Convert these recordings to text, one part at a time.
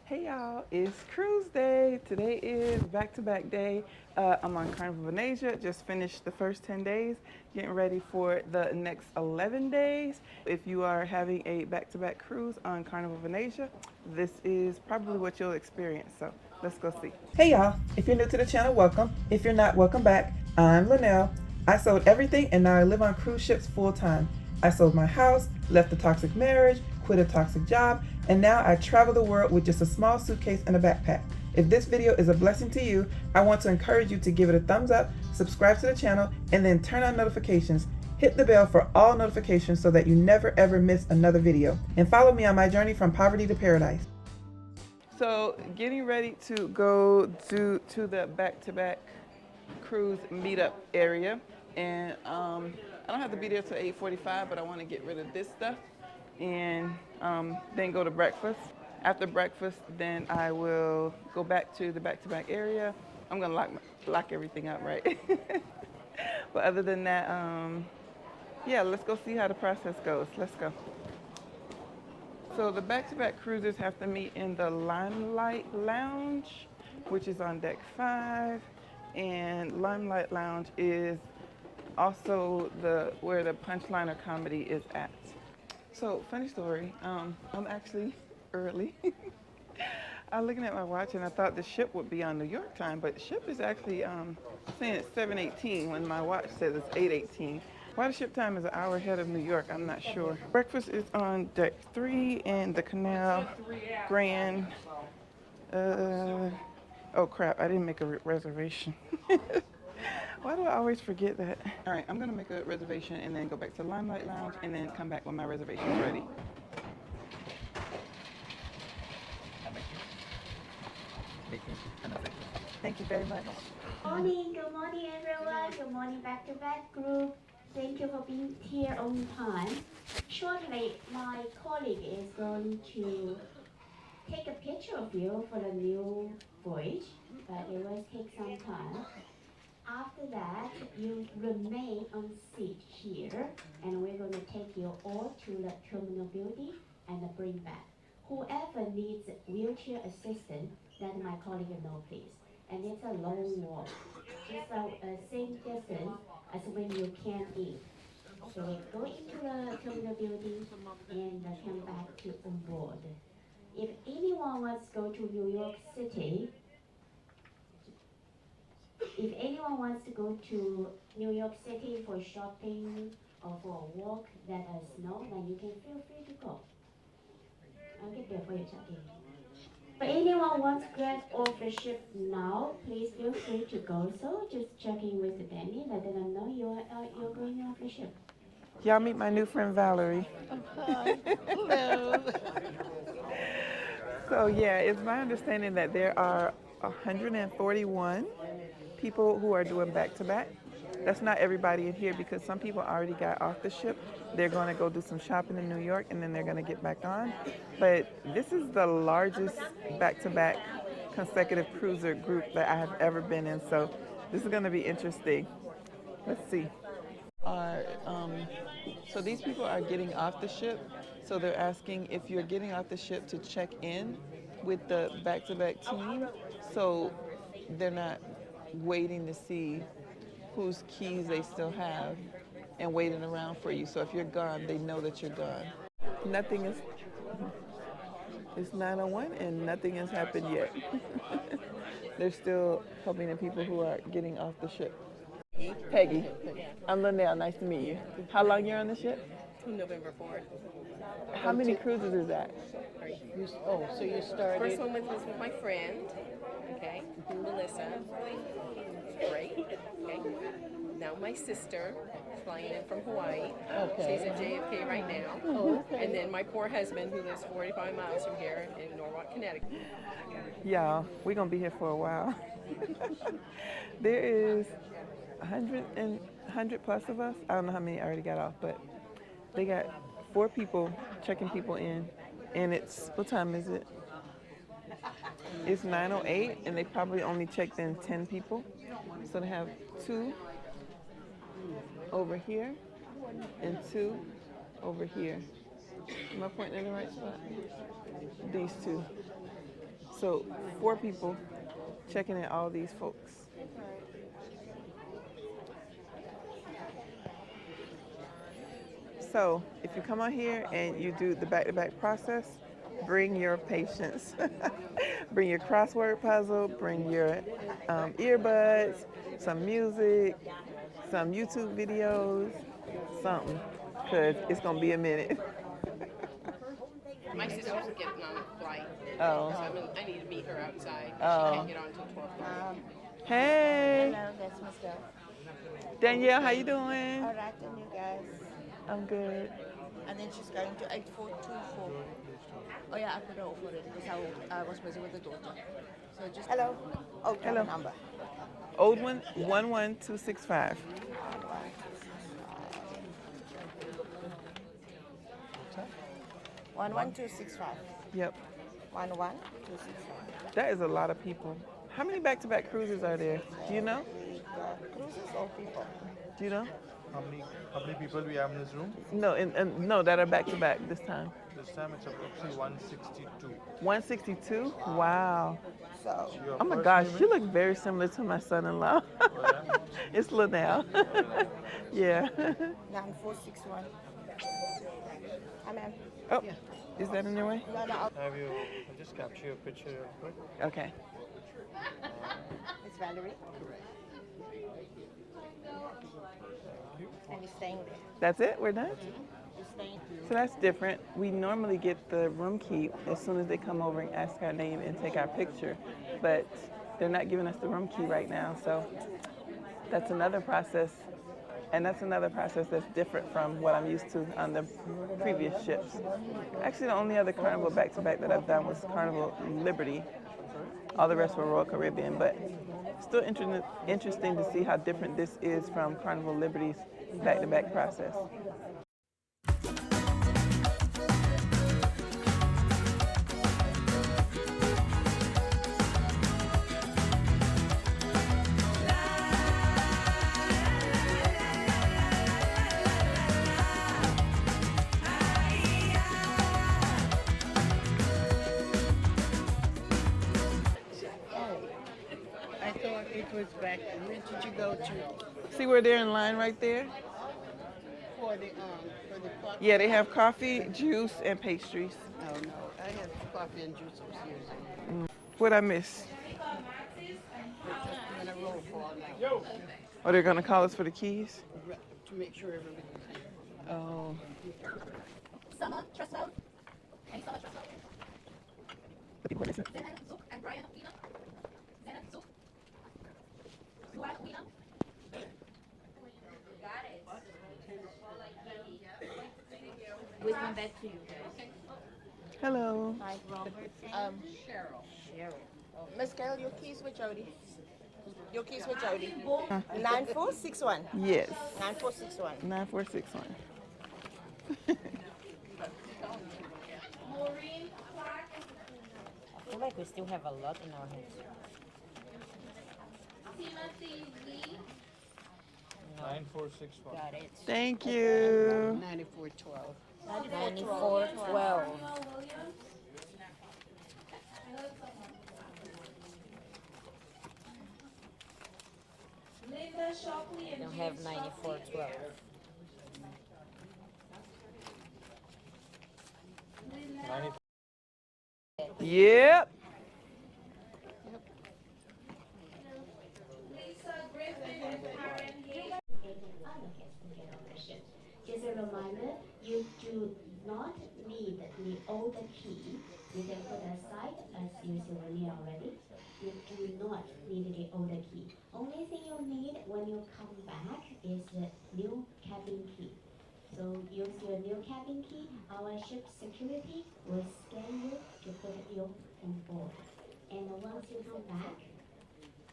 Hey y'all, it's cruise day. Today is back-to-back day. I'm on Carnival Venezia. Just finished the first 10 days, getting ready for the next 11 days. If you are having a back-to-back cruise on Carnival Venezia, this is probably what you'll experience. So let's go see. Hey y'all, if you're new to the channel, welcome. If you're not, welcome back. I'm Linnell. I sold everything and now I live on cruise ships full time. I sold my house, left a toxic marriage, quit a toxic job, and now I travel the world with just a small suitcase and a backpack. If this video is a blessing to you, I want to encourage you to give it a thumbs up, subscribe to the channel, and then turn on notifications. Hit the bell for all notifications so that you never ever miss another video. And follow me on my journey from poverty to paradise. So getting ready to go to the back-to-back cruise meetup area, and I don't have to be there till 8:45, but I want to get rid of this stuff and then go to breakfast. After breakfast, then I will go back to the back-to-back area. I'm gonna lock everything up, right? But other than that, yeah, let's go see how the process goes. Let's go. So the back-to-back cruisers have to meet in the Limelight Lounge, which is on deck 5, and Limelight Lounge is also where the Punchliner comedy is at. So funny story, I'm actually early. I was looking at my watch and I thought the ship would be on New York time, but the ship is actually saying it's 7:18 when my watch says it's 8:18. Why the ship time is an hour ahead of New York, I'm not sure. Breakfast is on deck 3 in the Canal Grand. Oh crap, I didn't make a reservation. Why do I always forget that? All right, I'm gonna make a reservation and then go back to Limelight Lounge and then come back when my reservation is ready. Thank you very much. Good morning everyone. Good morning back-to-back group. Thank you for being here on time. Shortly, my colleague is going to take a picture of you for the new voyage, but it will take some time. After that, you remain on seat here, and we're going to take you all to the terminal building and bring back. Whoever needs wheelchair assistance, let my colleague know, please. And it's a long walk, just the same distance as when you came in. So we go into the terminal building and come back to onboard. If anyone wants to go to New York City, if anyone wants to go to New York City for shopping or for a walk, let us know, then you can feel free to go. I'll get there for you, Chucky. If anyone wants to get off the ship now, please feel free to go. So just check in with Danny, let them know you're going off the ship. Y'all meet my new friend Valerie. Hi. Hello. So yeah, it's my understanding that there are 141 people who are doing back-to-back. That's not everybody in here because some people already got off the ship. They're going to go do some shopping in New York and then they're going to get back on. But this is the largest back-to-back consecutive cruiser group that I have ever been in. So this is going to be interesting. Let's see. So these people are getting off the ship. So they're asking if you're getting off the ship to check in with the back-to-back team. So they're not waiting to see whose keys they still have and waiting around for you. So if you're gone, they know that you're gone. Nothing is, it's 9:01 and nothing has happened yet. They're still helping the people who are getting off the ship. Peggy, I'm Linnell. Nice to meet you. How long you're on the ship? To November 4th. How many cruises is that? So you started. First one was with my friend, okay, Melissa. Great. Okay. Now my sister is flying in from Hawaii. Okay. She's at JFK right now. Oh, okay. And then my poor husband, who lives 45 miles from here in Norwalk, Connecticut. Y'all, we're going to be here for a while. There is 100 plus of us. I don't know how many already got off, but they got 4 people checking people in. And it's, what time is it? It's 9:08, and they probably only checked in 10 people. So they have 2 over here and 2 over here. Am I pointing in the right spot? These 2. So 4 people checking in all these folks. So if you come on here and you do the back-to-back process, bring your patience. Bring your crossword puzzle, bring your earbuds, some music, some YouTube videos, something, because it's going to be a minute. My sister's getting on a flight, Oh. so I need to meet her outside. Oh. She can't get on until 12:30. Hey. Hello, that's Miss Girl. Danielle, how you doing? All right, and you guys. I'm good. And then she's going to 8424. Oh yeah, I put her off already because I was busy with the daughter. So just hello. Oh, Hello. Number. Old one, 11265. 11265. Yep. 11265. That is a lot of people. How many back-to-back cruises are there? Do you know? We got cruises or people? Do you know? How many people we have in this room? No, no, that are back-to-back this time. This time it's approximately 162. 162? Wow. So Your Oh my first gosh, name you is? look very similar to my son-in-law. It's Linnell. Yeah. 9461. Amen. Oh, is that in your way? No, I'll Just capture your picture real quick. Okay. It's Valerie. And you're staying there. That's it? We're done? You're staying. So that's different. We normally get the room key as soon as they come over and ask our name and take our picture, but they're not giving us the room key right now. So that's another process, and that's another process that's different from what I'm used to on the previous ships. Actually, the only other Carnival back-to-back that I've done was Carnival Liberty. All the rest were Royal Caribbean, but still interesting to see how different this is from Carnival Liberty's back-to-back process. I thought it was back. Where did you go to See where they're in line right there? for the coffee? Yeah, they have coffee, juice, and pastries. Oh no, I had coffee and juice upstairs. What I miss? I'm gonna roll for all night Oh, they're gonna call us for the keys? to make sure everybody's here. Oh. The people are missing. We'll come back to you. Hello. Hi, Robert. Cheryl. Miss Carol, your keys with Jody. Your keys with Jody. 9461. Yes. 9461. 9461. I feel like we still have a lot in our hands. 9461. Got it. Thank you. 9412. 9412. Don't have 9412. Yep. Just a reminder, you do not need the older key. You can put aside as you souvenir already. You do not need the older key. Only thing you need when you come back is the new cabin key. So use your new cabin key. Our ship security will scan you to put you on board. And once you come back,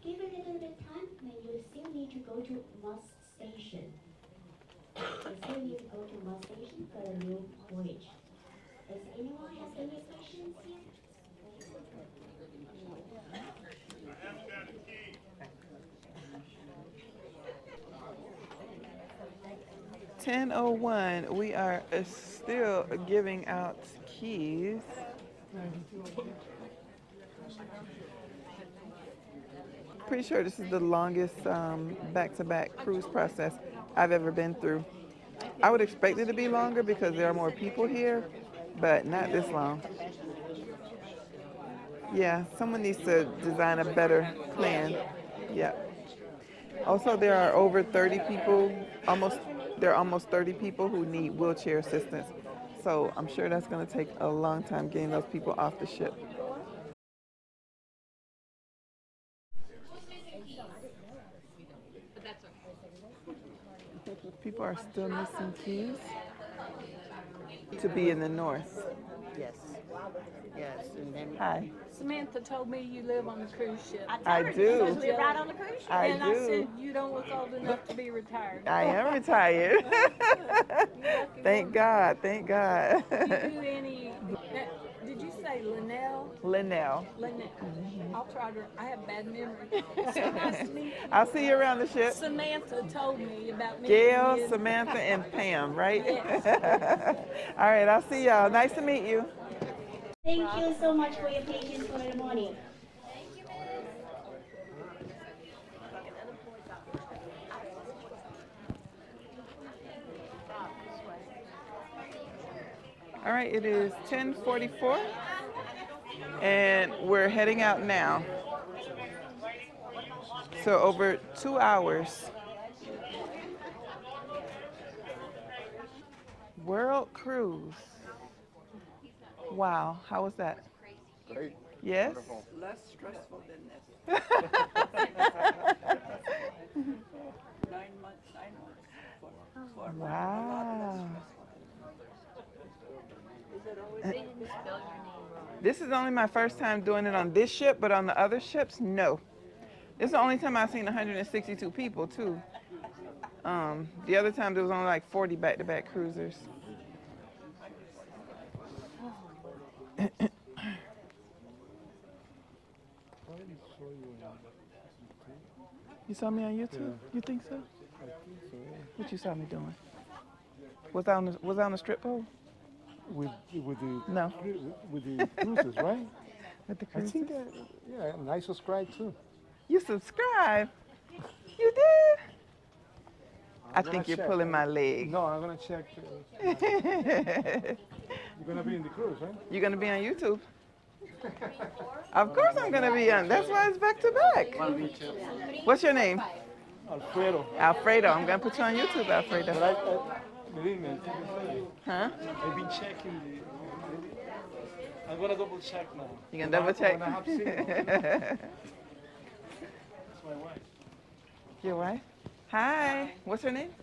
give a little bit time, then you still need to go to Moss Station. You still need to go to Moss Station for a new voyage. Does anyone have any questions here? 10:01. We are still giving out keys. Pretty sure this is the longest back-to-back cruise process I've ever been through. I would expect it to be longer because there are more people here, but not this long. Yeah, someone needs to design a better plan. Yeah. Also, there are over 30 people, there are almost 30 people who need wheelchair assistance. So I'm sure that's going to take a long time getting those people off the ship. People are still missing keys to be in the north. Yes. Yes. And then Hi. Samantha told me you live on the cruise ship. I do. Live right on the cruise ship. I And I said, do. you don't look old enough to be retired. I am retired. Thank God. Thank God. Do you do any, did you say Linnell? Linnell. Linnell. I'll try to, I have bad memory. So nice to meet you. I'll see you around the ship. Samantha told me about me. Gail, Samantha, and Pam, right? All right, I'll see y'all. Nice to meet you. Thank you so much for your patience for the morning. All right, it is 10:44, and we're heading out now. So over 2 hours. World Cruise. Wow, how was that? Great. Yes? less stressful than this. 9 months. Wow. Is it always This is only my first time doing it on this ship, but on the other ships, no. This is the only time I've seen 162 people, too. The other time there was only like 40 back-to-back cruisers. You saw me on YouTube? You think so? What you saw me doing? Was I on the strip pole? With the No. with the cruises, right? With the I cruises? think that and I subscribe too. You subscribe? You did? I gonna think you're check. pulling my leg. No, I'm gonna check. You're gonna be in the cruise, right? You're gonna be on YouTube? Of course I'm gonna be on. That's why it's back to back. What's your name? Alfredo. Alfredo. I'm gonna put you on YouTube, But Alfredo. believe me, Huh? I've been checking the. I'm gonna double check now. You gonna double check? When I have seen it. That's my wife, Your wife? Hi. What's her name?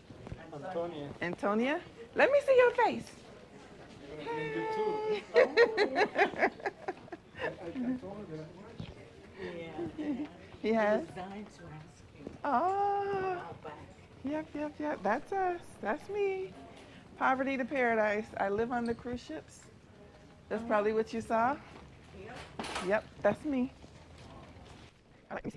Antonia. Antonia? Let me see your face. I'm gonna be in YouTube. I told her that I watch. He has? designed to ask you Oh. back? Yep. That's us. That's me. Poverty to paradise. I live on the cruise ships. That's probably what you saw. Yep, that's me. All right, let me see.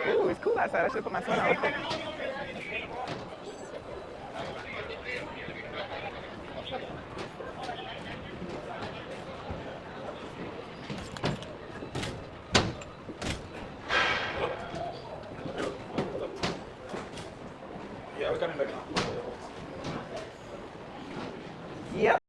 Ooh, it's cool outside. I should put my sweater on. Yeah, we're coming back. Yep.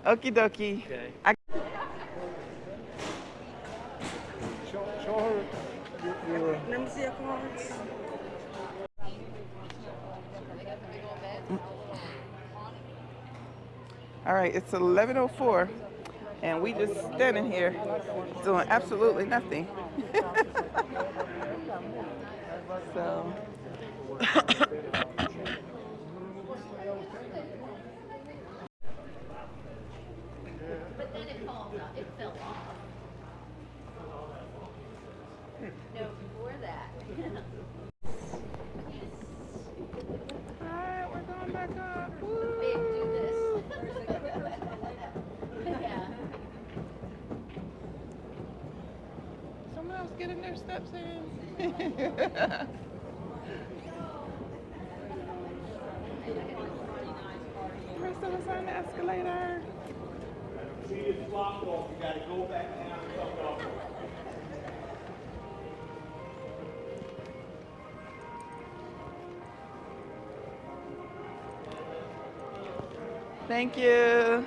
Okie dokie. Okay. Show her your Let me see your cards. All right, it's 11:04, and we just standing here doing absolutely nothing. So. But then it falls off. It fell off. No, before that. All right, we're going back up. Big, do this. Yeah. Someone else getting their steps in. The rest of us on the escalator. Thank you.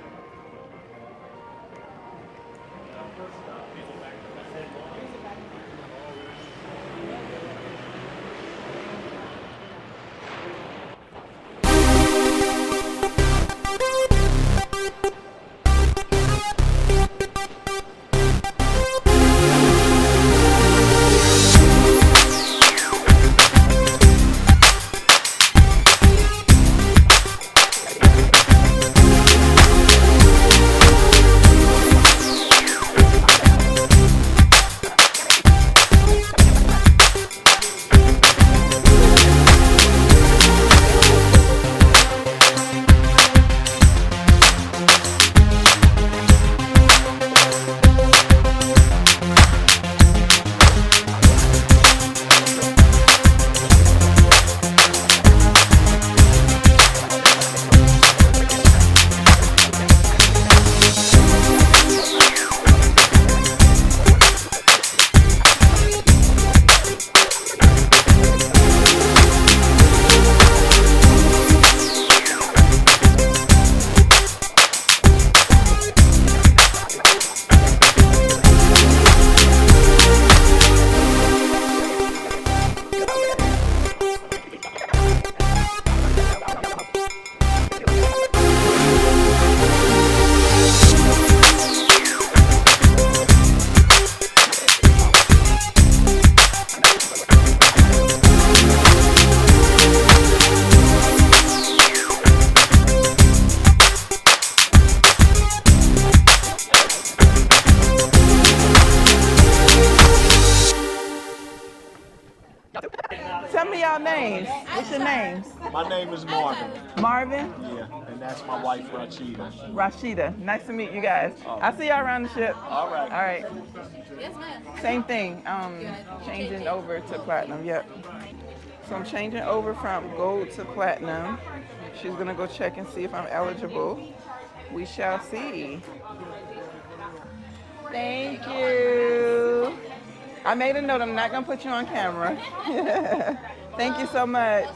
Tell me y'all names. What's your names? My name is Marvin. Marvin, Yeah, and that's my wife, Rachida. Rashida. Nice to meet you guys. I'll see y'all around the ship. All right. All right. Same thing. Changing over to platinum. Yep. So I'm changing over from gold to platinum. She's gonna go check and see if I'm eligible. We shall see. Thank you. I made a note. I'm not gonna put you on camera. Thank you so much.